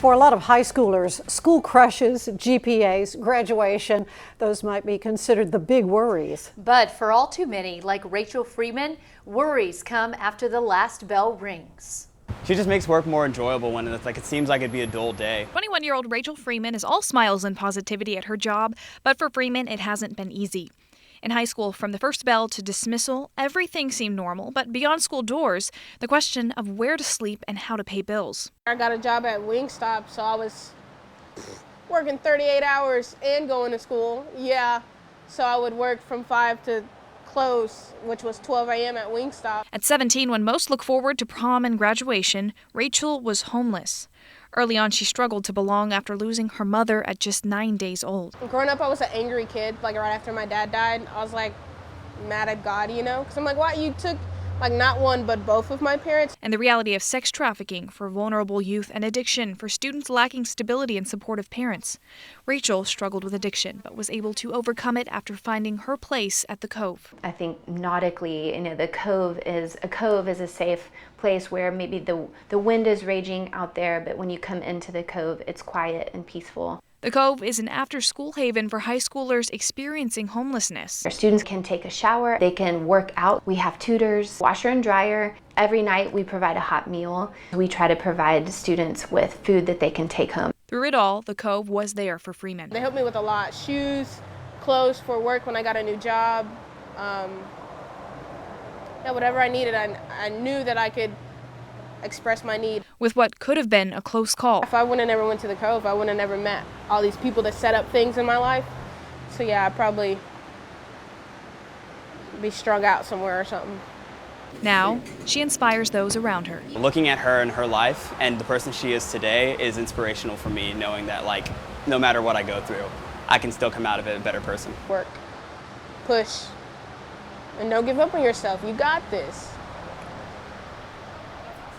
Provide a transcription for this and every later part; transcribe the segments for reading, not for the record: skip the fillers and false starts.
For a lot of high schoolers, school crushes, GPAs, graduation, those might be considered the big worries. But for all too many, like Rachel Freeman, worries come after the last bell rings. She just makes work more enjoyable when it seems like it'd be a dull day. 21-year-old Rachel Freeman is all smiles and positivity at her job, but for Freeman, it hasn't been easy. In high school, from the first bell to dismissal, everything seemed normal, but beyond school doors, the question of where to sleep and how to pay bills. I got a job at Wingstop, so I was working 38 hours and going to school. Yeah, so I would work from 5 to close, which was 12 a.m. at Wingstop. At 17, when most look forward to prom and graduation, Rachel was homeless. Early on, she struggled to belong after losing her mother at just 9 days old. Growing up, I was an angry kid. Right after my dad died, I was mad at God, because I'm why you took not one but both of my parents. And the reality of sex trafficking for vulnerable youth and addiction for students lacking stability and supportive parents. Rachel struggled with addiction, but was able to overcome it after finding her place at the Cove. I think nautically, the Cove is a safe place where maybe the wind is raging out there, but when you come into the Cove, it's quiet and peaceful. The Cove is an after-school haven for high schoolers experiencing homelessness. Our students can take a shower, they can work out. We have tutors, washer and dryer. Every night we provide a hot meal. We try to provide students with food that they can take home. Through it all, the Cove was there for Freeman. They helped me with a lot. Shoes, clothes for work when I got a new job. Whatever I needed, I knew that I could express my need. With what could have been a close call. If I wouldn't have never went to the Cove, I wouldn't have never met all these people that set up things in my life. So yeah, I'd probably be strung out somewhere or something. Now, she inspires those around her. Looking at her and her life and the person she is today is inspirational for me, knowing that no matter what I go through, I can still come out of it a better person. Work, push, and don't give up on yourself. You got this.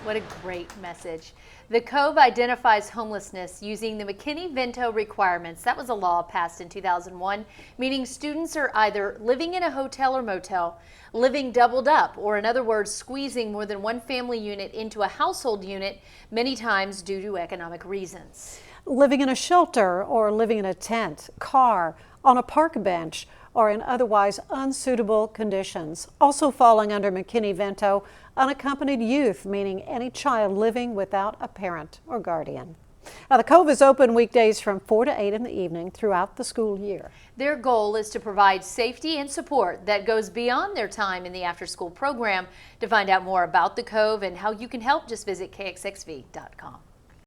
What a great message. The Cove identifies homelessness using the McKinney-Vento requirements. That was a law passed in 2001, meaning students are either living in a hotel or motel, living doubled up, or in other words, squeezing more than one family unit into a household unit, many times due to economic reasons. Living in a shelter or living in a tent, car, on a park bench, or in otherwise unsuitable conditions. Also falling under McKinney-Vento, unaccompanied youth, meaning any child living without a parent or guardian. Now, the Cove is open weekdays from 4 to 8 in the evening throughout the school year. Their goal is to provide safety and support that goes beyond their time in the after-school program. To find out more about the Cove and how you can help, just visit kxxv.com.